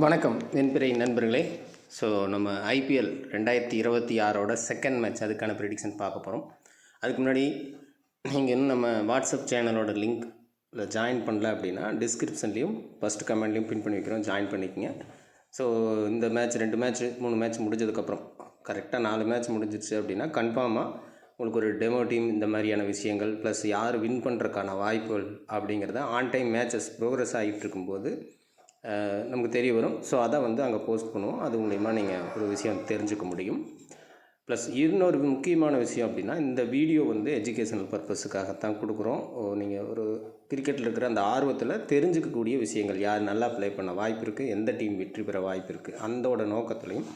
வணக்கம் என் பிறை நண்பர்களே. ஸோ நம்ம ஐபிஎல் 2026 செகண்ட் மேட்ச் அதுக்கான ப்ரெடிக்ஷன் பார்க்க போகிறோம். அதுக்கு முன்னாடி நீங்கள் இன்னும் நம்ம வாட்ஸ்அப் சேனலோட லிங்க்கில் ஜாயின் பண்ணல அப்படின்னா டிஸ்கிரிப்ஷன்லேயும் ஃபஸ்ட் கமெண்ட்லேயும் பின் பண்ணி வைக்கிறோம், ஜாயின் பண்ணிக்கோங்க. ஸோ இந்த மேட்ச் 2 மேட்ச் 3 மேட்ச் முடிஞ்சதுக்கப்புறம் கரெக்டாக 4 மேட்ச் முடிஞ்சிருச்சு அப்படின்னா கன்ஃபார்மாக உங்களுக்கு ஒரு டெமோ டீம் இந்த மாதிரியான விஷயங்கள் ப்ளஸ் யார் வின் பண்ணுறதுக்கான வாய்ப்புகள் அப்படிங்கிறத ஆன் டைம் மேட்சஸ் ப்ரோக்ரஸ் ஆகிட்டு இருக்கும்போது நமக்கு தெரிய வரும். ஸோ அதை அங்கே போஸ்ட் பண்ணுவோம். அது மூலிமா நீங்கள் ஒரு விஷயம் தெரிஞ்சுக்க முடியும். ப்ளஸ் இன்னொரு முக்கியமான விஷயம் அப்படின்னா, இந்த வீடியோ எஜுகேஷனல் பர்பஸுக்காகத்தான் கொடுக்குறோம். நீங்கள் ஒரு கிரிக்கெட்டில் இருக்கிற அந்த ஆர்வத்தில் தெரிஞ்சுக்கக்கூடிய விஷயங்கள், யார் நல்லா ப்ளே பண்ண வாய்ப்பு இருக்குது, எந்த டீம் வெற்றி பெற வாய்ப்பு இருக்குது, அந்தோட நோக்கத்துலையும்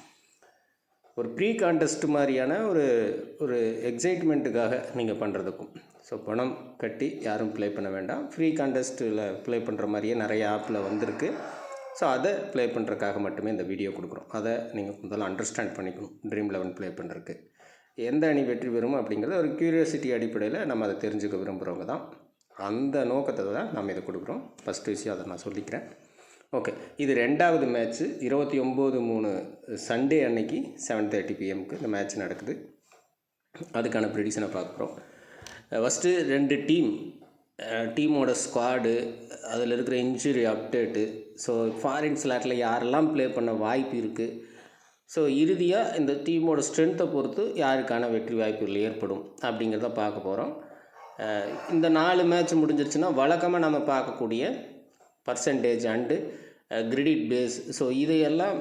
ஒரு ப்ரீ கான்டெஸ்ட் மாதிரியான ஒரு எக்ஸைட்மெண்ட்டுக்காக நீங்கள் பண்ணுறதுக்கும். ஸோ பணம் கட்டி யாரும் ப்ளே பண்ண வேண்டாம். ஃப்ரீ கான்டெஸ்ட்டில் ப்ளே பண்ணுற மாதிரியே நிறைய ஆப்பில் வந்திருக்கு. ஸோ அதை ப்ளே பண்ணுறதுக்காக மட்டுமே இந்த வீடியோ கொடுக்குறோம். அதை நீங்கள் முதல்ல அண்டர்ஸ்டாண்ட் பண்ணிக்கணும். ட்ரீம் 11 ப்ளே பண்ணுறதுக்கு எந்த அணி வெற்றி பெறும் அப்படிங்கிறத ஒரு க்யூரியாசிட்டி அடிப்படையில் நம்ம அதை தெரிஞ்சுக்க விரும்புகிறவங்க தான். அந்த நோக்கத்தை தான் நம்ம இதை கொடுக்குறோம். ஃபஸ்ட்டு விஷயம் அதை நான் சொல்லிக்கிறேன். ஓகே, இது 2வது மேட்ச்சு 29/3 சண்டே அன்னைக்கு 7:30 PM இந்த மேட்ச் நடக்குது. அதுக்கான ப்ரெடிக்ஷனை பார்க்குறோம். ஃபஸ்ட்டு 2 டீமோட ஸ்குவாடு, அதில் இருக்கிற இன்ஜுரி அப்டேட்டு, ஸோ ஃபாரின் ஸ்லாட்டில் யாரெல்லாம் ப்ளே பண்ண வாய்ப்பு இருக்குது, ஸோ இறுதியாக இந்த டீமோட ஸ்ட்ரென்த்தை பொறுத்து யாருக்கான வெற்றி வாய்ப்புகள் ஏற்படும் அப்படிங்கிறத பார்க்க போகிறோம். இந்த 4 மேட்ச் முடிஞ்சிருச்சுன்னா வழக்கமாக நம்ம பார்க்கக்கூடிய percentage and credit base, so இதையெல்லாம்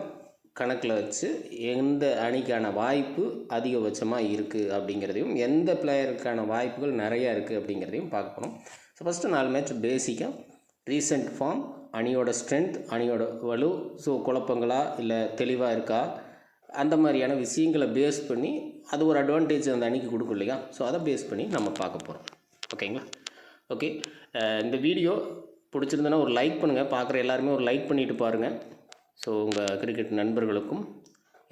கணக்கில் வச்சு எந்த அணிக்கான வாய்ப்பு அதிகபட்சமாக இருக்குது அப்படிங்கிறதையும், எந்த பிளேயருக்கான வாய்ப்புகள் நிறையா இருக்குது அப்படிங்கிறதையும் பார்க்க போகிறோம். ஸோ ஃபஸ்ட்டு 4 மேட்ச் பேசிக்காக ரீசெண்ட் ஃபார்ம், அணியோட ஸ்ட்ரென்த், அணியோட வலு, ஸோ குழப்பங்களா இல்லை தெளிவாக இருக்கா, அந்த மாதிரியான விஷயங்களை பேஸ் பண்ணி அது ஒரு அட்வான்டேஜ் அந்த அணிக்கு கொடுக்கும் இல்லையா. ஸோ அதை பேஸ் பண்ணி நம்ம பார்க்க போகிறோம். ஓகேங்களா? ஓகே, இந்த வீடியோ பிடிச்சிருந்தனா ஒரு லைக் பண்ணுங்கள். பார்க்குற எல்லாருமே ஒரு லைக் பண்ணிவிட்டு பாருங்கள். ஸோ உங்கள் கிரிக்கெட் நண்பர்களுக்கும்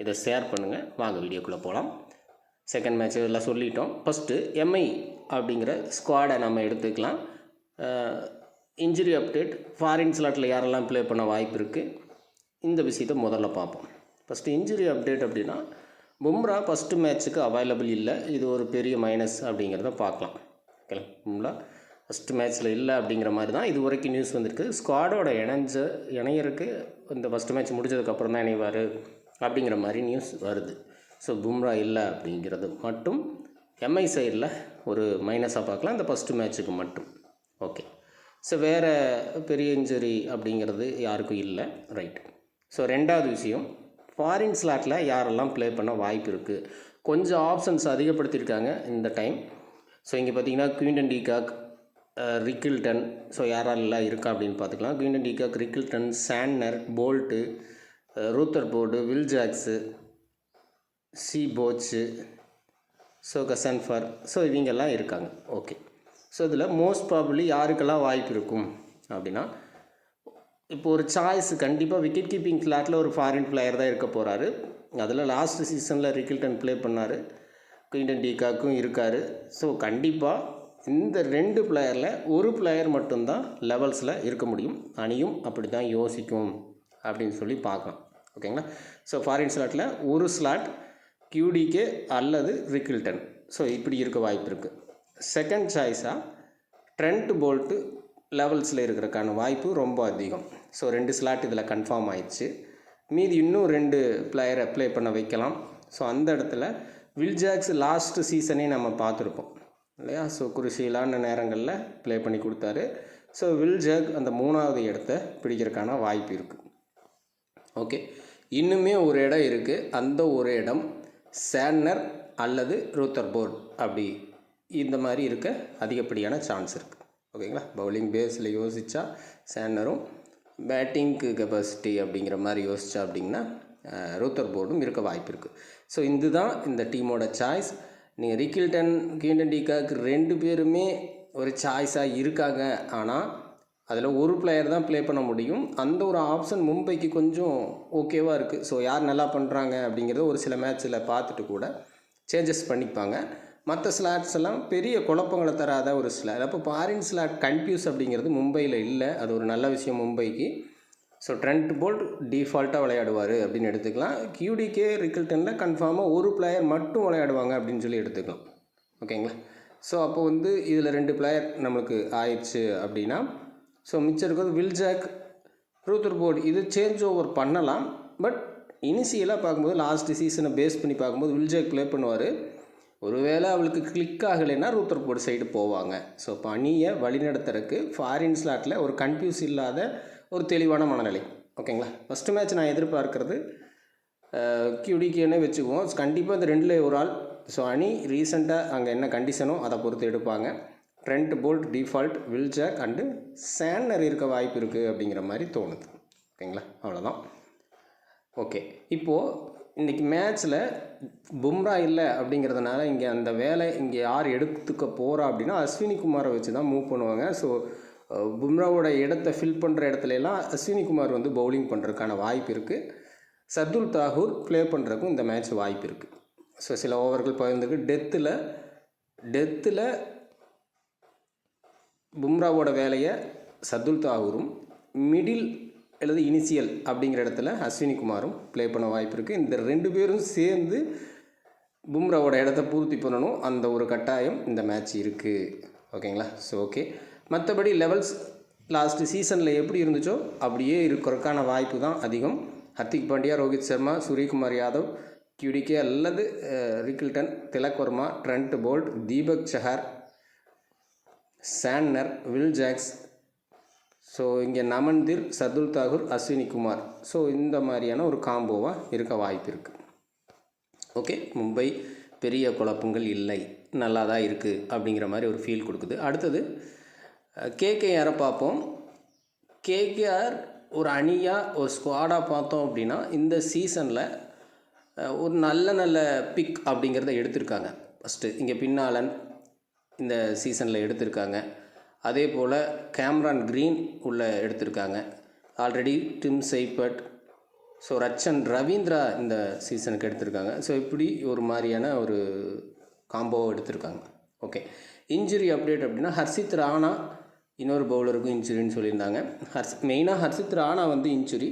இதை ஷேர் பண்ணுங்கள். வாங்க வீடியோக்குள்ளே போகலாம். செகண்ட் மேட்ச் எல்லாம் சொல்லிட்டோம். ஃபஸ்ட்டு எம்ஐ அப்படிங்கிற ஸ்குவாடை நம்ம எடுத்துக்கலாம். இன்ஜுரி அப்டேட், ஃபாரின் ஸ்லாட்டில் யாரெல்லாம் ப்ளே பண்ண வாய்ப்பு இருக்குது, இந்த விஷயத்தை முதல்ல பார்ப்போம். ஃபஸ்ட்டு இன்ஜுரி அப்டேட் அப்படின்னா, பும்ரா ஃபஸ்ட்டு மேட்ச்சுக்கு அவைலபிள் இல்லை. இது ஒரு பெரிய மைனஸ் அப்படிங்கிறத பார்க்கலாம். ஓகே, பும்ரா ஃபஸ்ட்டு மேட்ச்சில் இல்லை அப்படிங்கிற மாதிரி தான் இது வரைக்கும் நியூஸ் வந்திருக்கு. ஸ்குவாடோட இணையருக்கு இந்த ஃபஸ்ட்டு மேட்ச் முடிஞ்சதுக்கப்புறம் தான் இணைவார் அப்படிங்கிற மாதிரி நியூஸ் வருது. ஸோ பும்ரா இல்லை அப்படிங்கிறது மட்டும் எம்ஐ சைடில் ஒரு மைனஸாக பார்க்கலாம், இந்த ஃபஸ்ட்டு மேட்ச்சுக்கு மட்டும். ஓகே, ஸோ வேறு பெரிய இன்ஜுரி அப்படிங்கிறது யாருக்கும் இல்லை. ரைட். ஸோ 2வது விஷயம், ஃபாரின் ஸ்லாட்டில் யாரெல்லாம் ப்ளே பண்ண வாய்ப்பு இருக்குது, கொஞ்சம் ஆப்ஷன்ஸ் அதிகப்படுத்தியிருக்காங்க இந்த டைம். ஸோ இங்கே பார்த்தீங்கன்னா குயின்டன் டிகாக், ரிக்கில்டன், ஸோ யாரெல்லாம் இருக்கா அப்படின்னு பார்த்துக்கலாம். Quinton de Kock, Rickelton, Santner, Boult, Rutherford, Will Jacks, சி போச்சு, ஸோ கசன்ஃபர், ஸோ இவங்கெல்லாம் இருக்காங்க. ஓகே, ஸோ இதில் மோஸ்ட் ப்ராபப்ளி யாருக்கெல்லாம் வாய்ப்பு இருக்கும் அப்படின்னா, இப்போ ஒரு சாய்ஸ் கண்டிப்பாக விக்கெட் கீப்பிங் ஸ்லாட்டில் ஒரு ஃபாரின் பிளேயர் தான் இருக்க போகிறாரு. அதில் லாஸ்ட் சீசனில் ரிக்கில்டன் ப்ளே பண்ணார், குயின்டன் டிகாக்கும் இருக்கார். ஸோ கண்டிப்பாக இந்த 2 பிளேயரில் ஒரு பிளேயர் மட்டும்தான் லெவல்ஸில் இருக்க முடியும். அணியும் அப்படி தான் யோசிக்கும் அப்படின்னு சொல்லி பார்க்கலாம். ஓகேங்களா? ஸோ ஃபாரின் ஸ்லாட்டில் ஒரு ஸ்லாட் QDK அல்லது ரிக்கில்டன், ஸோ இப்படி இருக்க வாய்ப்பு இருக்குது. செகண்ட் சாய்ஸாக ட்ரெண்ட் போல்ட்டு லெவல்ஸில் இருக்கிறதுக்கான வாய்ப்பு ரொம்ப அதிகம். ஸோ 2 ஸ்லாட் இதில் கன்ஃபார்ம் ஆயிடுச்சு. மீதி இன்னும் 2 பிளேயரை ப்ளே பண்ண வைக்கலாம். ஸோ அந்த இடத்துல வில் ஜாக்ஸ் லாஸ்ட் சீசனே நம்ம பார்த்துருப்போம் இல்லையா. ஸோ குருஷிலான நேரங்களில் ப்ளே பண்ணி கொடுத்தாரு. ஸோ வில் ஜாக் அந்த 3வது இடத்த பிடிக்கிறதுக்கான வாய்ப்பு இருக்குது. ஓகே, இன்னுமே ஒரு இடம் இருக்குது. அந்த ஒரு இடம் சான்னர் அல்லது ரூத்தர்போர்ட், அப்படி இந்த மாதிரி இருக்க அதிகப்படியான சான்ஸ் இருக்குது. ஓகேங்களா? பவுலிங் பேஸில் யோசித்தா சான்னரும், பேட்டிங்க்கு கெப்பாசிட்டி அப்படிங்கிற மாதிரி யோசித்தா அப்படின்னா ரூத்தர்போர்டும் இருக்க வாய்ப்பு இருக்குது. ஸோ இதுதான் இந்த டீமோட சாய்ஸ். நீங்கள் ரிக்கில்டன், குயின்டன் டிகாக் 2 பேருமே ஒரு சாய்ஸாக இருக்காங்க. ஆனால் அதில் ஒரு பிளேயர் தான் ப்ளே பண்ண முடியும். அந்த ஒரு ஆப்ஷன் மும்பைக்கு கொஞ்சம் ஓகேவாக இருக்குது. ஸோ யார் நல்லா பண்ணுறாங்க அப்படிங்கிறத ஒரு சில மேட்ச்சில் பார்த்துட்டு கூட சேஞ்சஸ் பண்ணிப்பாங்க. மற்ற ஸ்லாட்ஸ் எல்லாம் பெரிய குழப்பங்களை தராத ஒரு ஸ்லாட். அப்போ ஃபாரின் ஸ்லாட் கன்ஃபியூஸ் அப்படிங்கிறது மும்பையில் இல்லை. அது ஒரு நல்ல விஷயம் மும்பைக்கு. ஸோ ட்ரெண்ட் போல்ட் டிஃபால்ட்டாக விளையாடுவார் அப்படின்னு எடுத்துக்கலாம். QDK ரிக்கில்டனில் கன்ஃபார்மாக ஒரு பிளேயர் மட்டும் விளையாடுவாங்க அப்படின்னு சொல்லி எடுத்துக்கலாம். ஓகேங்களா? ஸோ அப்போ வந்து இதில் 2 பிளேயர் நம்மளுக்கு ஆயிடுச்சு அப்படின்னா, ஸோ மிச்சம் இருக்கிறது வில்ஜாக், ரூதர்போர்ட். இது சேஞ்ச் ஓவர் பண்ணலாம். பட் இனிஷியலாக பார்க்கும்போது லாஸ்ட் சீசனை பேஸ் பண்ணி பார்க்கும்போது வில்ஜாக் ப்ளே பண்ணுவார். ஒருவேளை அவளுக்கு கிளிக் ஆகலைன்னா ரூதர்போர்ட் சைடு போவாங்க. ஸோ இப்போ அணியை வழிநடத்துறதுக்கு ஃபாரின் ஸ்லாட்டில் ஒரு கன்ஃபியூஸ் இல்லாத ஒரு தெளிவான மனநிலை. ஓகேங்களா? ஃபஸ்ட்டு மேட்ச் நான் எதிர்பார்க்கறது QDKன்னு வச்சுக்குவோம். கண்டிப்பாக இந்த 2ல் ஒரு ஆள். ஸோ அணி ரீசெண்டாக அங்கே என்ன கண்டிஷனோ அதை பொறுத்து எடுப்பாங்க. Trent Boult default, Will Jacks and Santner இருக்க வாய்ப்பு இருக்குது அப்படிங்கிற மாதிரி தோணுது. ஓகேங்களா? அவ்வளோதான். ஓகே, இப்போது இன்றைக்கி மேட்ச்சில் பும்ரா இல்லை அப்படிங்கிறதுனால இங்கே அந்த வேலை இங்கே யார் எடுத்துக்க போகிறா அப்படின்னா அஸ்வினி குமாரை வச்சு தான் மூவ் பண்ணுவாங்க. ஸோ பும்ராவோட இடத்த ஃபில் பண்ணுற இடத்துலலாம் அஸ்வினி குமார் வந்து பவுலிங் பண்ணுறதுக்கான வாய்ப்பு இருக்குது. சர்துல் தாகூர் ப்ளே பண்ணுறதுக்கும் இந்த மேட்ச் வாய்ப்பு இருக்குது. ஸோ சில ஓவர்கள் பகிர்ந்துருக்கு. டெத்தில் பும்ராவோட வேலையை சர்துல் தாகூரும், மிடில் அல்லது இனிஷியல் அப்படிங்கிற இடத்துல அஸ்வினி குமாரும் ப்ளே பண்ண வாய்ப்பு இருக்குது. இந்த 2 பேரும் சேர்ந்து பும்ராவோட இடத்த பூர்த்தி பண்ணணும். அந்த ஒரு கட்டாயம் இந்த மேட்ச் இருக்குது. ஓகேங்களா? ஸோ ஓகே, மற்றபடி லெவல்ஸ் லாஸ்ட்டு சீசனில் எப்படி இருந்துச்சோ அப்படியே இருக்கிறதுக்கான வாய்ப்பு தான் அதிகம். ஹர்திக் பாண்டியா, ரோஹித் சர்மா, சூரியகுமார் யாதவ், QDK அல்லது Rickelton, Tilak Varma, Trent Boult, Deepak Chahar, Santner, Will Jacks, so இங்கே நமன்தீர், சர்துல் தாகூர், அஸ்வினி குமார். ஸோ இந்த மாதிரியான ஒரு காம்போவாக இருக்க வாய்ப்பு இருக்குது. ஓகே, மும்பை பெரிய குழப்பங்கள் இல்லை, நல்லா தான் இருக்குது அப்படிங்கிற மாதிரி ஒரு ஃபீல் கொடுக்குது. அடுத்தது KKR பார்ப்போம். KKR ஒரு அணியாக ஒரு ஸ்குவாடாக பார்த்தோம் அப்படின்னா இந்த சீசனில் ஒரு நல்ல பிக் அப்படிங்கிறத எடுத்திருக்காங்க. ஃபஸ்ட்டு இங்கே பின்னாலன் இந்த சீசனில் எடுத்திருக்காங்க. அதே போல் கேமரான் க்ரீன் உள்ளே எடுத்திருக்காங்க. Already Tim Seifert, so Rachin Ravindra இந்த சீசனுக்கு எடுத்திருக்காங்க. ஸோ இப்படி ஒரு மாதிரியான ஒரு காம்போவை எடுத்திருக்காங்க. ஓகே, இன்ஜுரி அப்டேட் அப்படின்னா ஹர்ஷித் ராணா இன்னொரு பவுலருக்கும் இன்ஜுரின்னு சொல்லியிருந்தாங்க. மெயினாக ஹர்ஷித் ராணா வந்து இன்ஜுரி.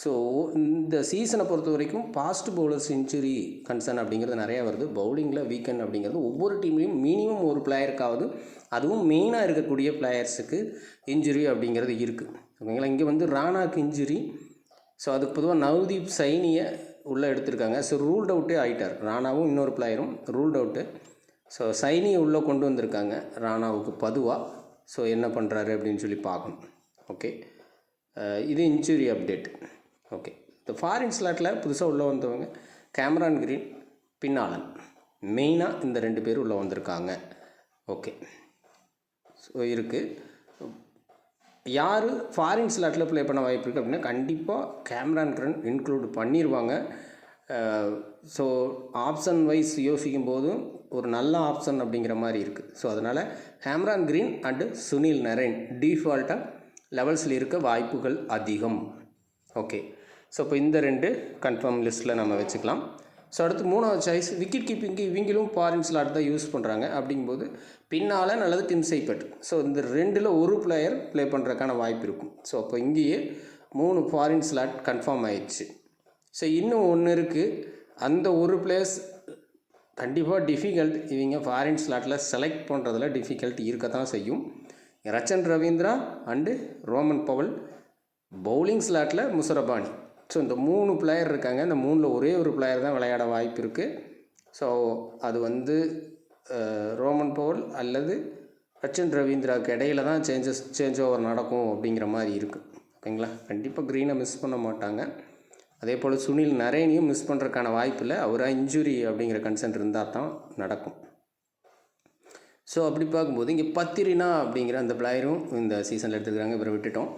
ஸோ இந்த சீசனை பொறுத்த வரைக்கும் ஃபாஸ்ட் பவுலர்ஸ் இன்ஜுரி கன்சர்ன் அப்படிங்கிறது நிறையா வருது. பவுலிங்கில் வீக்கெண்ட் அப்படிங்கிறது ஒவ்வொரு டீம்லேயும் மினிமம் ஒரு பிளேயருக்காவது, அதுவும் மெயினாக இருக்கக்கூடிய பிளேயர்ஸுக்கு இன்ஜுரி அப்படிங்கிறது இருக்குது. ஓகேங்களா? இங்கே வந்து ராணாக்கு இன்ஜுரி. ஸோ அதுக்கு பொதுவாக நவ்தீப் சைனியை உள்ளே எடுத்திருக்காங்க. ஸோ ரூல்ட் அவுட்டே ஆகிட்டார். ராணாவும் இன்னொரு பிளேயரும் ரூல்ட் அவுட்டு. ஸோ சைனியை உள்ளே கொண்டு வந்திருக்காங்க ராணாவுக்கு பதுவாக. ஸோ என்ன பண்ணுறாரு அப்படின்னு சொல்லி பார்க்கணும். ஓகே, இது இன்ஜுரி அப்டேட். ஓகே, இந்த ஃபாரின் ஸ்லாட்டில் புதுசாக உள்ளே வந்தவங்க கேமரான் க்ரீன், பின்னாலன், மெயினாக இந்த 2 பேர் உள்ளே வந்திருக்காங்க. ஓகே, ஸோ இருக்குது. யார் ஃபாரின் ஸ்லாட்டில் ப்ளே பண்ண வாய்ப்பு இருக்குது அப்படின்னா கண்டிப்பாக கேமரான் க்ரீன் இன்க்ளூட் பண்ணிடுவாங்க. ஸோ ஆப்ஷன் வைஸ் யோசிக்கும் போதும் ஒரு நல்ல ஆப்ஷன் அப்படிங்கிற மாதிரி இருக்குது. ஸோ அதனால் கேமரான் க்ரீன் அண்டு சுனில் நரேன் டிஃபால்ட்டாக லெவல்ஸில் இருக்க வாய்ப்புகள் அதிகம். ஓகே, ஸோ இப்போ இந்த 2 கன்ஃபார்ம் லிஸ்ட்டில் நம்ம வச்சுக்கலாம். ஸோ அடுத்து 3வது சாய்ஸ் விக்கெட் கீப்பிங்கு. இவங்களும் ஃபாரின் ஸ்லாட் தான் யூஸ் பண்ணுறாங்க. அப்படிங்கும்போது பின்னால் நல்லது டிம் சைபர்ட். ஸோ இந்த 2ல் ஒரு பிளேயர் ப்ளே பண்ணுறதுக்கான வாய்ப்பு இருக்கும். ஸோ அப்போ இங்கேயே 3 ஃபாரின் ஸ்லாட் கன்ஃபார்ம் ஆயிடுச்சு. ஸோ இன்னும் ஒன்று இருக்குது. அந்த ஒரு பிளேஸ் கண்டிப்பாக டிஃபிகல்ட். இவங்க ஃபாரின் ஸ்லாட்டில் செலக்ட் பண்ணுறதுல டிஃபிகல்ட் இருக்க தான் செய்யும். Rachin Ravindra and Rovman Powell, bowling ஸ்லாட்டில் முசரபானி. ஸோ இந்த 3 பிளேயர் இருக்காங்க. இந்த 3ல் ஒரே ஒரு பிளேயர் தான் விளையாட வாய்ப்பு இருக்குது. ஸோ அது வந்து ரோமன் பவல் அல்லது ரச்சன் ரவீந்திராவுக்கு இடையில தான் சேஞ்ச் ஓவர் நடக்கும் அப்படிங்கிற மாதிரி இருக்குது. ஓகேங்களா? கண்டிப்பாக க்ரீனை மிஸ் பண்ண மாட்டாங்க. அதே போல் சுனில் நரேனையும் மிஸ் பண்ணுறதுக்கான வாய்ப்பு இல்லை. அவராக இன்ஜுரி அப்படிங்கிற கன்சென்ட் இருந்தால் தான் நடக்கும். ஸோ அப்படி பார்க்கும்போது இங்கே பத்திரினா அப்படிங்கிற அந்த பிளேயரும் இந்த சீசனில் எடுத்துக்கிறாங்க. இவரை விட்டுட்டோம்.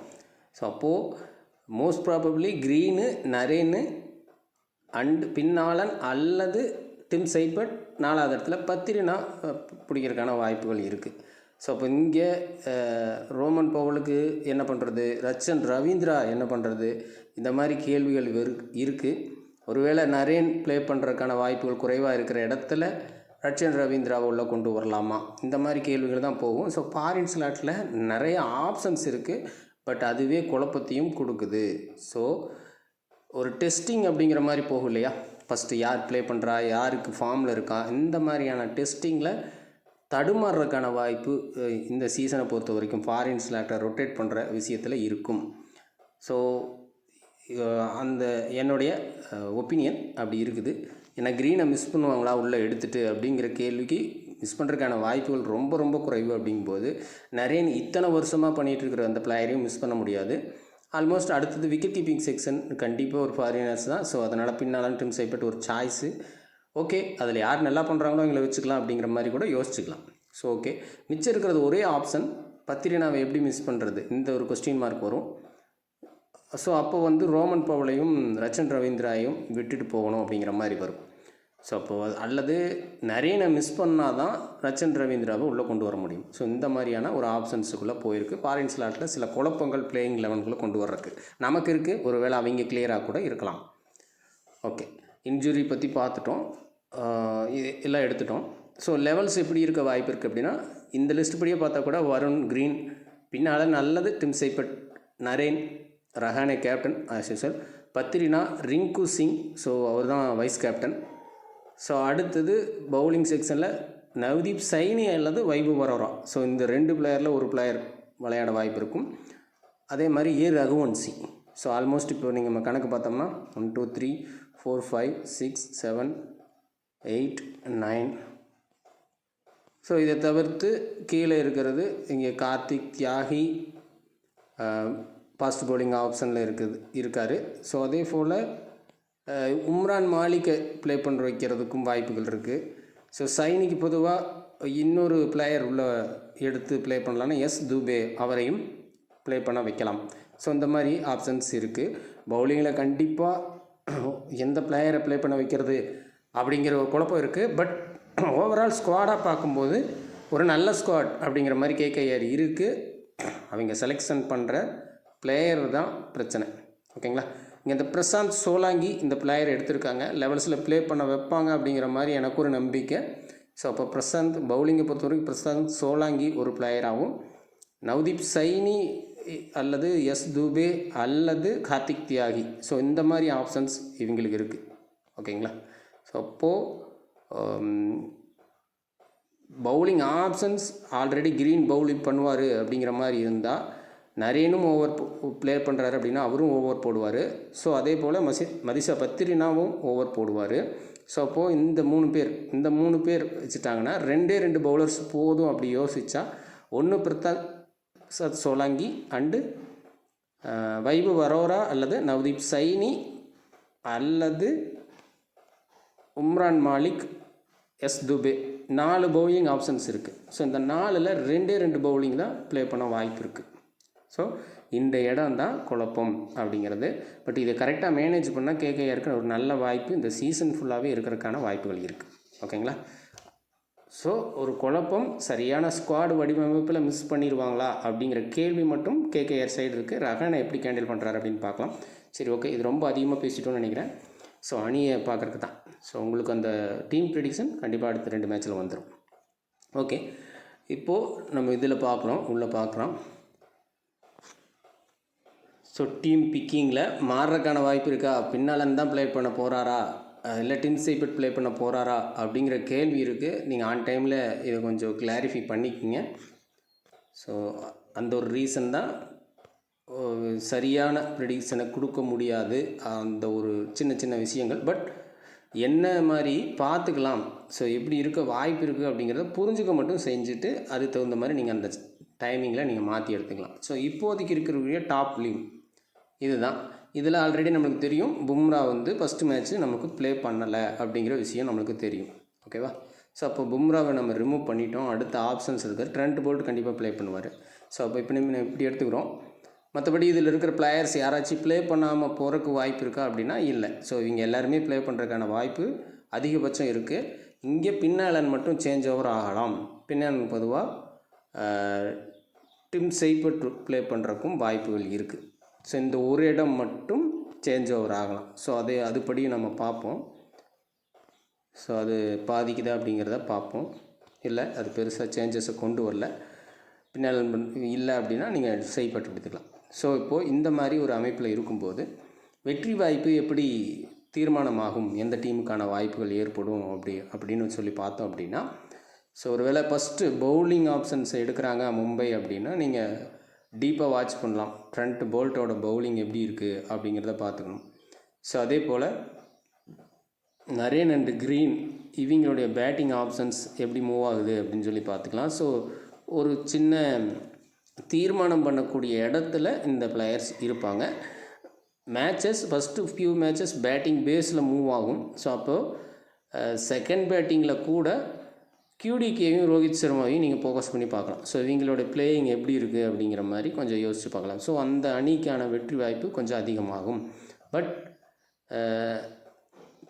ஸோ அப்போது most probably green, Narine and பின்னாலன் அல்லது டிம் சைபர்ட் 4வது இடத்துல பத்திரினா பிடிக்கிறதுக்கான வாய்ப்புகள் இருக்குது. ஸோ அப்போ இங்கே ரோமன் பவலுக்கு என்ன பண்ணுறது, ரச்சன் ரவீந்திரா என்ன பண்ணுறது, இந்த மாதிரி கேள்விகள் இருக்குது. ஒருவேளை நரேன் ப்ளே பண்ணுறதுக்கான வாய்ப்புகள் குறைவாக இருக்கிற இடத்துல ரச்சன் ரவீந்திராவை உள்ளே கொண்டு வரலாமா, இந்த மாதிரி கேள்விகள் தான் போகும். ஸோ ஃபாரின் ஸ்லாட்டில் நிறைய ஆப்ஷன்ஸ் இருக்குது. பட் அதுவே குழப்பத்தையும் கொடுக்குது. ஸோ ஒரு டெஸ்டிங் அப்படிங்கிற மாதிரி போகும் இல்லையா, ஃபஸ்ட்டு யார் ப்ளே பண்ணுறா, யாருக்கு ஃபார்மில் இருக்கா, இந்த மாதிரியான டெஸ்டிங்கில் தடுமாறுறதுக்கான வாய்ப்பு இந்த சீசனை பொறுத்த வரைக்கும் ஃபாரின் செலக்டர் ரொட்டேட் பண்ணுற விஷயத்தில் இருக்கும். ஸோ அந்த என்னுடைய ஒப்பீனியன் அப்படி இருக்குது. ஏன்னா க்ரீனை மிஸ் பண்ணுவாங்களா உள்ளே எடுத்துகிட்டு அப்படிங்கிற கேள்விக்கு மிஸ் பண்ணுறதுக்கான வாய்ப்புகள் ரொம்ப ரொம்ப குறைவு. அப்படிங்கும்போது நிறைய இத்தனை வருஷமாக பண்ணிகிட்டு இருக்கிற அந்த பிளேயரையும் மிஸ் பண்ண முடியாது. ஆல்மோஸ்ட் அடுத்தது விக்கெட் கீப்பிங் செக்ஷன் கண்டிப்பாக ஒரு ஃபாரினர்ஸ் தான். ஸோ அதனால் பின்னால் டிம் சைபர்ட் ஒரு சாய்ஸு. ஓகே, அதில் யார் நல்லா பண்ணுறாங்களோ அவங்கள வச்சுக்கலாம் அப்படிங்கிற மாதிரி கூட யோசிச்சுக்கலாம். ஸோ ஓகே, மிச்சம் இருக்கிறது ஒரே ஆப்ஷன் பத்திரினாவை எப்படி மிஸ் பண்ணுறது, இந்த ஒரு கொஸ்டின் மார்க் வரும். ஸோ அப்போ ரோமன் பவுலையும் ரச்சன் ரவீந்திராவையும் விட்டுட்டு போகணும் அப்படிங்கிற மாதிரி வரும். ஸோ அப்போது அல்லது நரேனை மிஸ் பண்ணால் தான் ரச்சன் ரவீந்திராவை உள்ளே கொண்டு வர முடியும். ஸோ இந்த மாதிரியான ஒரு ஆப்ஷன்ஸுக்குள்ளே போயிருக்கு. ஃபாரின் ஸ்லாட்டில் சில குழப்பங்கள் பிளேயிங் 11குள்ளே கொண்டு வர்றதுக்கு நமக்கு இருக்குது. ஒருவேளை அவங்க கிளியராக கூட இருக்கலாம். ஓகே, இன்ஜுரி பற்றி பார்த்துட்டோம், எல்லாம் எடுத்துட்டோம். ஸோ லெவல்ஸ் எப்படி இருக்க வாய்ப்பு இருக்குது அப்படின்னா, இந்த லிஸ்ட் படியே பார்த்தா கூட வருண், க்ரீன், பின்னால் நல்லது Tim Seifert, Narine, Rahane captain as usual, பத்திரினா, ரிங்கு சிங், ஸோ அவர் தான் வைஸ் கேப்டன். ஸோ அடுத்தது பவுலிங் செக்ஷனில் நவ்தீப் சைனி அல்லது வைபவ் வரோரா. ஸோ இந்த 2 பிளேயரில் ஒரு பிளேயர் விளையாட வாய்ப்பு இருக்கும். அதே மாதிரி ரகுவன்சி. ஸோ ஆல்மோஸ்ட் இப்போ நீங்கள் கணக்கு பார்த்தோம்னா 1 2 3 4 5 6 7 8 9. ஸோ இதை தவிர்த்து கீழே இருக்கிறது இங்கே கார்த்திக், தியாகி ஃபாஸ்ட் பவுலிங் ஆப்ஷனில் இருக்கார். ஸோ அதே போல் உம்ரான் மாலிக்கை ப்ளே பண்ண வைக்கிறதுக்கும் வாய்ப்புகள் இருக்குது. ஸோ சைனிக்கு பொதுவாக இன்னொரு பிளேயர் உள்ள எடுத்து ப்ளே பண்ணலான்னா தூபே அவரையும் ப்ளே பண்ண வைக்கலாம். ஸோ இந்த மாதிரி ஆப்ஷன்ஸ் இருக்குது. பவுலிங்கில் கண்டிப்பாக எந்த பிளேயரை ப்ளே பண்ண வைக்கிறது அப்படிங்கிற ஒரு குழப்பம் இருக்குது. பட் ஓவரால் ஸ்குவாடாக பார்க்கும்போது ஒரு நல்ல ஸ்குவாட் அப்படிங்கிற மாதிரி கேகேஆர் இருக்குது. அவங்க செலெக்ஷன் பண்ணுற பிளேயர் தான் பிரச்சனை. ஓகேங்களா, இங்கே இந்த பிரசாந்த் சோலாங்கி இந்த பிளேயர் எடுத்திருக்காங்க, லெவல்ஸில் ப்ளே பண்ண வைப்பாங்க அப்படிங்கிற மாதிரி எனக்கு ஒரு நம்பிக்கை. ஸோ அப்போ பிரசாந்த் பவுலிங்கை பொறுத்த வரைக்கும் பிரசாந்த் சோலாங்கி ஒரு பிளேயராகவும், நவ்தீப் சைனி அல்லது தூபே அல்லது கார்த்திக் தியாகி, ஸோ இந்த மாதிரி ஆப்ஷன்ஸ் இவங்களுக்கு இருக்குது. ஓகேங்களா, ஸோ அப்போது bowling options already green bowling பண்ணுவார் அப்படிங்கிற மாதிரி இருந்தால், நரேனும் ஓவர் ப்ளே பண்ணுறாரு அப்படின்னா அவரும் ஓவர் போடுவார். ஸோ அதே போல் மதிஷா பத்திரினாவும் ஓவர் போடுவார். ஸோ அப்போது இந்த 3 பேர் வச்சுட்டாங்கன்னா 2 பவுலர்ஸ் போதும். அப்படி யோசித்தா ஒன்று பிரசாந்த் சோலாங்கி அண்டு வைபவ் வரோரா அல்லது நவ்தீப் சைனி அல்லது உம்ரான் மாலிக், தூபே, 4 பவுலிங் ஆப்ஷன்ஸ் இருக்குது. ஸோ இந்த 4ல் 2 பவுலிங் தான் ப்ளே பண்ண வாய்ப்பு இருக்குது. ஸோ இந்த இடம் தான் குழப்பம் அப்படிங்கிறது. பட் இதை கரெக்டாக மேனேஜ் பண்ணால் கேகேஆருக்கு ஒரு நல்ல வாய்ப்பு இந்த சீசன் ஃபுல்லாகவே இருக்கிறதுக்கான வாய்ப்புகள் இருக்குது. ஓகேங்களா, ஸோ ஒரு குழப்பம், சரியான ஸ்குவாடு வடிவமைப்பில் மிஸ் பண்ணிடுவாங்களா அப்படிங்கிற கேள்வி மட்டும் கேகேஆர் சைடு இருக்குது. ரஹானை எப்படி கேண்டில் பண்ணுறாரு அப்படின்னு பார்க்கலாம். சரி, ஓகே, இது ரொம்ப அதிகமாக பேசிட்டோன்னு நினைக்கிறேன். ஸோ அணியை பார்க்குறதுக்கு தான். ஸோ உங்களுக்கு அந்த டீம் ப்ரெடிக்ஷன் கண்டிப்பாக அடுத்த 2 மேட்ச்சில் வந்துடும். ஓகே, இப்போது நம்ம இதில் பார்க்குறோம், உள்ளே பார்க்குறோம். ஸோ டீம் பிக்கிங்கில் மாறுறதுக்கான வாய்ப்பு இருக்கா, பின்னாலன் தான் ப்ளே பண்ண போகிறாரா இல்லை டிம் சைபர்ட் ப்ளே பண்ண போகிறாரா அப்படிங்கிற கேள்வி இருக்குது. நீங்கள் ஆன் டைமில் இதை கொஞ்சம் கிளாரிஃபை பண்ணிக்கிங்க. ஸோ அந்த ஒரு ரீசன் தான் சரியான ப்ரெடிக்ஷனை கொடுக்க முடியாது, அந்த ஒரு சின்ன விஷயங்கள். பட் என்ன மாதிரி பார்த்துக்கலாம், ஸோ எப்படி இருக்க வாய்ப்பு இருக்குது அப்படிங்கிறத புரிஞ்சுக்க மட்டும் செஞ்சுட்டு அதுக்கு தகுந்த மாதிரி நீங்கள் அந்த டைமிங்கில் நீங்கள் மாற்றி எடுத்துக்கலாம். ஸோ இப்போதைக்கு இருக்கிற டாப் லீவ் இதுதான். இதில் ஆல்ரெடி நம்மளுக்கு தெரியும் பும்ரா ஃபஸ்ட்டு மேட்ச்சு நமக்கு ப்ளே பண்ணலை அப்படிங்கிற விஷயம் நம்மளுக்கு தெரியும். ஓகேவா, ஸோ அப்போ பும்ராவை நம்ம ரிமூவ் பண்ணிட்டோம். அடுத்த ஆப்ஷன்ஸ் இருக்குது, ட்ரெண்ட் போல்ட் கண்டிப்பாக ப்ளே பண்ணுவார். ஸோ அப்போ இப்போ நம்ம இப்படி எடுத்துக்கிறோம். மற்றபடி இதில் இருக்கிற பிளேயர்ஸ் யாராச்சும் ப்ளே பண்ணாமல் போகிறதுக்கு வாய்ப்பு இருக்கா அப்படின்னா இல்லை. ஸோ இவங்க எல்லாருமே ப்ளே பண்ணுறதுக்கான வாய்ப்பு அதிகபட்சம் இருக்குது. இங்கே பின்னாலன் மட்டும் சேஞ்ச் ஓவர் ஆகலாம். பின்னாலன் பொதுவாக டிம் சைபர்ட் ப்ளே பண்ணுறக்கும் வாய்ப்புகள் இருக்குது. ஸோ இந்த ஒரு இடம் மட்டும் சேஞ்ச் ஓவர் ஆகலாம். ஸோ அதுபடி நம்ம பார்ப்போம். ஸோ அது பாதிக்குதா அப்படிங்கிறத பார்ப்போம். இல்லை அது பெருசாக சேஞ்சஸை கொண்டு வரல, பின்னால் இல்லை அப்படின்னா நீங்கள் சைபர்ட் எடுத்துக்கலாம். ஸோ இப்போது இந்த மாதிரி ஒரு அமைப்பில் இருக்கும்போது வெற்றி வாய்ப்பு எப்படி தீர்மானமாகும், எந்த டீமுக்கான வாய்ப்புகள் ஏற்படும் அப்படின்னு சொல்லி பார்த்தோம் அப்படின்னா, ஸோ ஒருவேளை ஃபஸ்ட்டு பவுலிங் ஆப்ஷன்ஸ் எடுக்கிறாங்க மும்பை அப்படின்னா நீங்கள் டீப்பாக வாட்ச் பண்ணலாம். ட்ரெண்ட் போல்ட்டோட பவுலிங் எப்படி இருக்குது அப்படிங்கிறத பார்த்துக்கணும். ஸோ அதே போல் நரேன் அண்ட் க்ரீன் இவங்களுடைய பேட்டிங் ஆப்ஷன்ஸ் எப்படி மூவ் ஆகுது அப்படின்னு சொல்லி பார்த்துக்கலாம். ஸோ ஒரு சின்ன தீர்மானம் பண்ணக்கூடிய இடத்துல இந்த பிளேயர்ஸ் இருப்பாங்க. Matches first few matches batting பேஸில் மூவ் ஆகும். ஸோ அப்போது செகண்ட் பேட்டிங்கில் கூட QDKவையும் ரோஹித் சர்மாவையும் நீங்கள் ஃபோக்கஸ் பண்ணி பார்க்கலாம். ஸோ இவங்களோட பிளேயிங் எப்படி இருக்குது அப்படிங்கிற மாதிரி கொஞ்சம் யோசித்து பார்க்கலாம். ஸோ அந்த அணிக்கான வெற்றி வாய்ப்பு கொஞ்சம் அதிகமாகும். பட்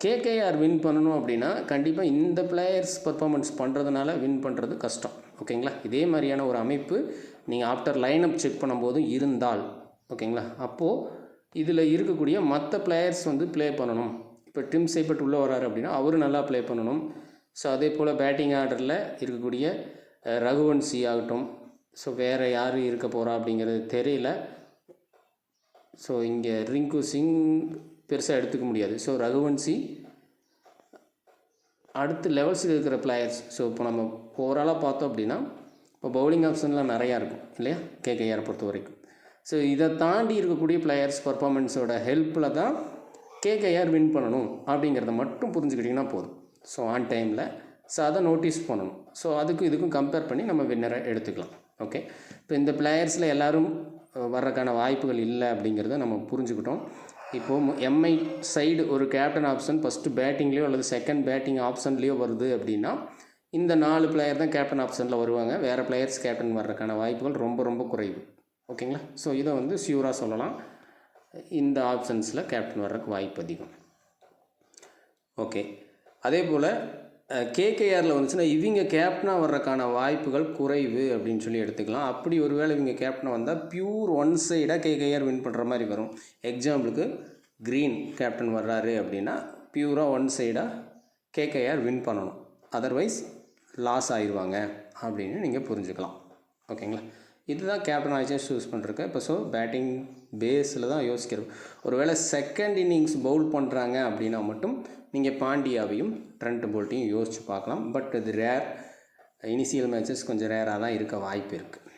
KKR வின் பண்ணணும் அப்படின்னா கண்டிப்பாக இந்த பிளேயர்ஸ் பர்ஃபார்மன்ஸ் பண்ணுறதுனால வின் பண்ணுறது கஷ்டம். ஓகேங்களா? இதே மாதிரியான ஒரு அமைப்பு நீங்கள் ஆஃப்டர் லைனப் செக் பண்ணும்போதும் இருந்தால், ஓகேங்களா, அப்போது இதில் இருக்கக்கூடிய மற்ற பிளேயர்ஸ் வந்து ப்ளே பண்ணணும். இப்போ டிம் சைபர்ட் உள்ளே வராரு அப்படின்னா அவர் நல்லா ப்ளே பண்ணணும். ஸோ அதே போல் பேட்டிங் ஆர்டரில் இருக்கக்கூடிய ரகுவன்சி ஆகட்டும், ஸோ வேறு யார் இருக்க போகிறா அப்படிங்கிறது தெரியல. ஸோ இங்கே ரிங்கு சிங் பெருசாக எடுத்துக்க முடியாது. ஸோ ரகுவன்சி அடுத்து லெவல்ஸுக்கு இருக்கிற பிளேயர்ஸ். ஸோ இப்போ நம்ம ஓவராலாக பார்த்தோம் அப்படின்னா இப்போ பவுலிங் ஆப்ஷன்லாம் நிறையா இருக்கும் இல்லையா KKR பொறுத்த வரைக்கும். ஸோ இதை தாண்டி இருக்கக்கூடிய பிளேயர்ஸ் பர்ஃபார்மன்ஸோட ஹெல்ப்பில் தான் KKR வின் பண்ணணும் அப்படிங்கிறத மட்டும் புரிஞ்சுக்கிட்டிங்கன்னா போதும். ஸோ ஆன் டைமில் ஸோ அதை நோட்டீஸ் பண்ணணும். ஸோ அதுக்கும் இதுக்கும் கம்பேர் பண்ணி நம்ம வின்னரை எடுத்துக்கலாம். ஓகே, இப்போ இந்த பிளேயர்ஸில் எல்லோரும் வர்றதுக்கான வாய்ப்புகள் இல்லை அப்படிங்கிறத நம்ம புரிஞ்சுக்கிட்டோம். இப்போது MI சைடு ஒரு கேப்டன் ஆப்ஷன் ஃபஸ்ட்டு பேட்டிங்லேயோ அல்லது செகண்ட் பேட்டிங் ஆப்ஷன்லேயோ வருது அப்படின்னா இந்த 4 பிளேயர் தான் கேப்டன் ஆப்ஷனில் வருவாங்க. வேறு பிளேயர்ஸ் கேப்டன் வர்றதுக்கான வாய்ப்புகள் ரொம்ப ரொம்ப குறைவு. ஓகேங்களா? ஸோ இதை வந்து ஷியூராக சொல்லலாம், இந்த ஆப்ஷன்ஸில் கேப்டன் வர்றதுக்கு வாய்ப்பு அதிகம். ஓகே, அதே போல் KKRல வந்துச்சுன்னா இவங்க கேப்டனாக வர்றதுக்கான வாய்ப்புகள் குறைவு அப்படின்னு சொல்லி எடுத்துக்கலாம். அப்படி ஒரு வேளை இவங்க கேப்டனாக வந்தால் பியூர் ஒன் சைடாக KKR வின் பண்ணுற மாதிரி வரும். எக்ஸாம்பிளுக்கு க்ரீன் கேப்டன் வர்றாரு அப்படின்னா பியூராக ஒன் சைடாக KKR வின் பண்ணணும், அதர்வைஸ் லாஸ் ஆயிடுவாங்க அப்படின்னு நீங்கள் புரிஞ்சுக்கலாம். ஓகேங்களா? இதுதான் கேப்டன் ஆயிடுச்சு சூஸ் பண்ணுறதுக்கு. இப்போ ஸோ பேட்டிங் பேஸில் தான் யோசிக்கிறது. ஒரு வேளை செகண்ட் இன்னிங்ஸ் பவுல் பண்ணுறாங்க அப்படின்னா மட்டும் நீங்கள் பாண்டியாவையும் ட்ரெண்ட் போல்ட்டையும் யோசித்து பார்க்கலாம். பட் இது ரேர், இனிஷியல் மேட்சஸ் கொஞ்சம் ரேராக தான் இருக்க வாய்ப்பு இருக்குது.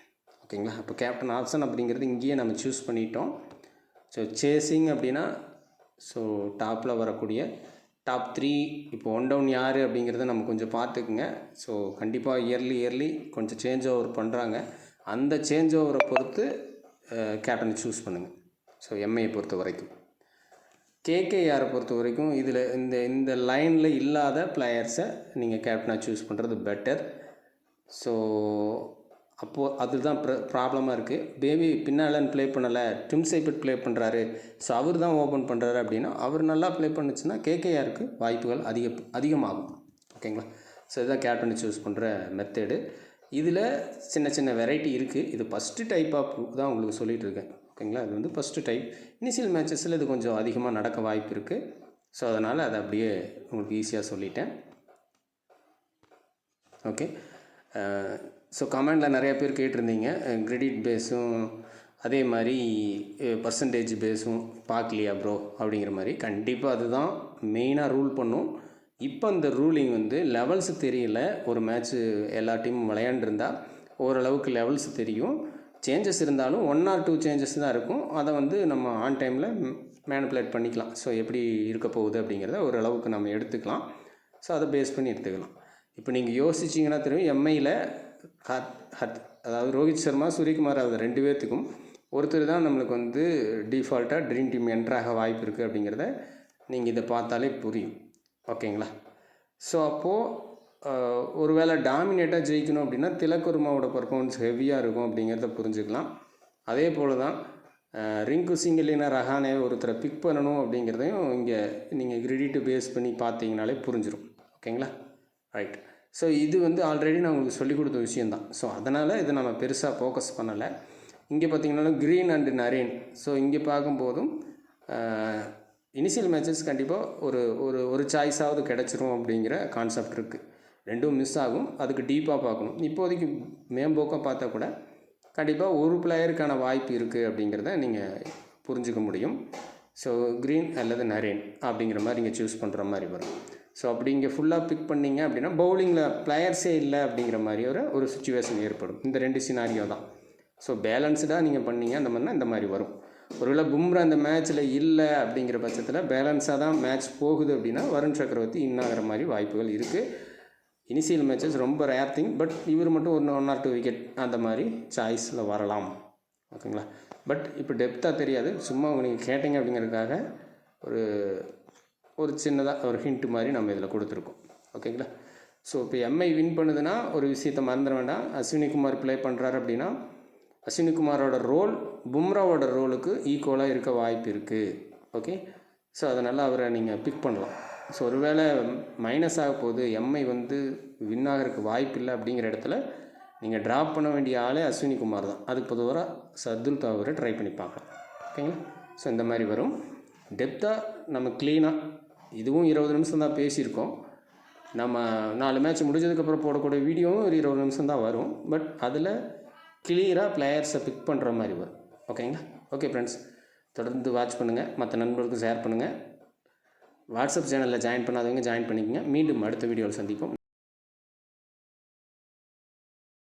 ஓகேங்களா? அப்போ கேப்டன் ஆப்ஷன் அப்படிங்கிறது இங்கேயே நம்ம சூஸ் பண்ணிட்டோம். ஸோ சேசிங் அப்படின்னா ஸோ டாப்பில் வரக்கூடிய டாப் 3 இப்போ 1 டவுன் யார் அப்படிங்கிறத நம்ம கொஞ்சம் பார்த்துக்குங்க. ஸோ கண்டிப்பாக இயர்லி கொஞ்சம் சேஞ்ச் ஓவர் பண்ணுறாங்க. அந்த சேஞ்ச் ஓவரை பொறுத்து கேப்டனை சூஸ் பண்ணுங்கள். ஸோ MIயை பொறுத்த வரைக்கும். KKRை பொறுத்த வரைக்கும் இதில் இந்த லைனில் இல்லாத பிளேயர்ஸை நீங்கள் கேப்டனாக சூஸ் பண்ணுறது பெட்டர். ஸோ அப்போது அதுதான் ப்ராப்ளமாக இருக்குது. பேபி பின்னாலன்னு ப்ளே பண்ணலை, டிம் சைபர்ட் ப்ளே பண்ணுறாரு, ஸோ அவர் தான் ஓப்பன் பண்ணுறாரு அப்படின்னா அவர் நல்லா ப்ளே பண்ணுச்சுன்னா KKRக்கு வாய்ப்புகள் அதிகமாகும். ஓகேங்களா? ஸோ இதுதான் கேப்டனை சூஸ் பண்ணுற மெத்தேடு. இதில் சின்ன வெரைட்டி இருக்குது. இது ஃபஸ்ட்டு டைப் ஆஃப் தான் உங்களுக்கு சொல்லிகிட்டு இருக்கேன். ஓகேங்களா? இது வந்து ஃபஸ்ட்டு டைப். இனிஷியல் மேட்சஸில் இது கொஞ்சம் அதிகமாக நடக்க வாய்ப்பு இருக்குது. ஸோ அதனால் அதை அப்படியே உங்களுக்கு ஈஸியாக சொல்லிட்டேன். ஓகே, ஸோ கமெண்டில் நிறைய பேர் கேட்டிருந்தீங்க கிரெடிட் பேஸும் அதே மாதிரி பர்சன்டேஜ் பேஸும் பார்க்கலையா ப்ரோ அப்படிங்கிற மாதிரி. கண்டிப்பாக அதுதான் மெயினாக ரூல் பண்ணும். இப்போ இந்த ரூலிங் வந்து லெவல்ஸு தெரியல. ஒரு மேட்ச்சு எல்லா டீமும் விளையாண்டுருந்தால் ஓரளவுக்கு லெவல்ஸ் தெரியும். சேஞ்சஸ் இருந்தாலும் 1 or 2 சேஞ்சஸ் தான் இருக்கும். அதை வந்து நம்ம ஆன் டைமில் மேனிப்புலேட் பண்ணிக்கலாம். ஸோ எப்படி இருக்க போகுது அப்படிங்கிறத ஓரளவுக்கு நம்ம எடுத்துக்கலாம். ஸோ அதை பேஸ் பண்ணி எடுத்துக்கலாம். இப்போ நீங்கள் யோசிச்சிங்கன்னா தெரியும், MIயில் அதாவது ரோஹித் சர்மா, சூரியகுமார் அது 2 பேர்த்துக்கும் ஒருத்தர் தான் நம்மளுக்கு வந்து டிஃபால்ட்டாக ட்ரீம் டீம் என்ட்ராக வாய்ப்பு இருக்குது அப்படிங்கிறத நீங்கள் இதை பார்த்தாலே புரியும். ஓகேங்களா? ஸோ அப்போது ஒரு வேளை டாமினேட்டாக ஜெயிக்கணும் அப்படின்னா திலக்குர்மாவோட பர்ஃபார்மன்ஸ் ஹெவியாக இருக்கும் அப்படிங்கிறத புரிஞ்சுக்கலாம். அதே போல் தான் ரிங்கு சிங் இல்லைன்னா ரஹானே ஒருத்தரை பிக் பண்ணணும் அப்படிங்கிறதையும் இங்கே நீங்கள் கிரெடிட் பேஸ் பண்ணி பார்த்தீங்கனாலே புரிஞ்சிடும். ஓகேங்களா? ரைட். ஸோ இது வந்து ஆல்ரெடி நான் உங்களுக்கு சொல்லிக் கொடுத்த விஷயந்தான். ஸோ அதனால் இதை நம்ம பெருசாக ஃபோக்கஸ் பண்ணலை. இங்கே பார்த்தீங்கன்னா க்ரீன் அண்டு நரேன். ஸோ இங்கே பார்க்கும்போதும் இனிஷியல் மேட்சஸ் கண்டிப்பாக ஒரு சாய்ஸாவது கிடச்சிரும் அப்படிங்கிற கான்செப்ட் இருக்குது. 2 மிஸ் ஆகும். அதுக்கு டீப்பாக பார்க்கணும். இப்போதைக்கு மேம்போக்காக பார்த்தா கூட கண்டிப்பாக ஒரு பிளேயருக்கான வாய்ப்பு இருக்குது அப்படிங்கிறத நீங்கள் புரிஞ்சுக்க முடியும். ஸோ க்ரீன் அல்லது நரேன் அப்படிங்கிற மாதிரி நீங்கள் சூஸ் பண்ணுற மாதிரி வரும். ஸோ அப்படி இங்கே ஃபுல்லாக பிக் பண்ணிங்க அப்படின்னா பவுலிங்கில் பிளேயர்ஸே இல்லை அப்படிங்கிற மாதிரி ஒரு சுச்சுவேஷன் ஏற்படும். இந்த 2 சினாரியோ தான். ஸோ பேலன்ஸ்டாக நீங்கள் பண்ணீங்க அந்த மாதிரினா இந்த மாதிரி வரும். ஒருவேளை பும்ரா அந்த மேட்ச்சில் இல்லை அப்படிங்கிற பட்சத்தில் பேலன்ஸாக தான் மேட்ச் போகுது அப்படின்னா வருண் சக்கரவர்த்தி இன்னாகிற மாதிரி வாய்ப்புகள் இருக்குது. இனிஷியல் மேட்சஸ் ரொம்ப ரேர் திங், பட் இவர் மட்டும் 1 or 2 விக்கெட் அந்த மாதிரி சாய்ஸில் வரலாம். ஓகேங்களா? பட் இப்போ டெப்த்தாக தெரியாது, சும்மா நீங்கள் கேட்டீங்க அப்படிங்கிறதுக்காக ஒரு சின்னதாக ஒரு ஹிண்ட் மாதிரி நம்ம இதில் கொடுத்துருக்கோம். ஓகேங்களா? ஸோ இப்போ எம்ஐ வின் பண்ணுதுன்னா ஒரு விஷயத்தை மறந்துட வேண்டாம். அஸ்வினி குமார் ப்ளே பண்ணுறாரு அப்படின்னா அஸ்வினி குமாரோட ரோல் பும்ராவோட ரோலுக்கு ஈக்குவலாக இருக்க வாய்ப்பு இருக்குது. ஓகே, ஸோ அதனால் அவரை நீங்கள் பிக் பண்ணலாம். ஸோ ஒருவேளை மைனஸ் ஆக போகுது, எம்ஐ வின் ஆகிறதுக்கு வாய்ப்பு இல்லை அப்படிங்கிற இடத்துல நீங்கள் ட்ராப் பண்ண வேண்டிய ஆளே அஸ்வினி குமார் தான். அதுக்கு பொதுவாக சர்துல் தாக்கூரை ட்ரை பண்ணி பார்க்கலாம். ஓகேங்களா? ஸோ இந்த மாதிரி வரும். டெப்த்தாக நம்ம க்ளீனாக இதுவும் 20 நிமிஷம் தான் பேசியிருக்கோம். நம்ம 4 மேட்ச் முடிஞ்சதுக்கப்புறம் போடக்கூடிய வீடியோவும் ஒரு 20 நிமிஷம் தான் வரும். பட் அதில் கிளியராக பிளேயர்ஸை பிக் பண்ணுற மாதிரி வரும். ஓகேங்களா? ஓகே ஃப்ரெண்ட்ஸ், தொடர்ந்து வாட்ச் பண்ணுங்கள், மற்ற நண்பர்களுக்கு ஷேர் பண்ணுங்கள். வாட்ஸ்அப் சேனலில் ஜாயின் பண்ணாதவங்க ஜாயின் பண்ணிக்கங்க. மீண்டும் அடுத்த வீடியோவில் சந்திப்போம்.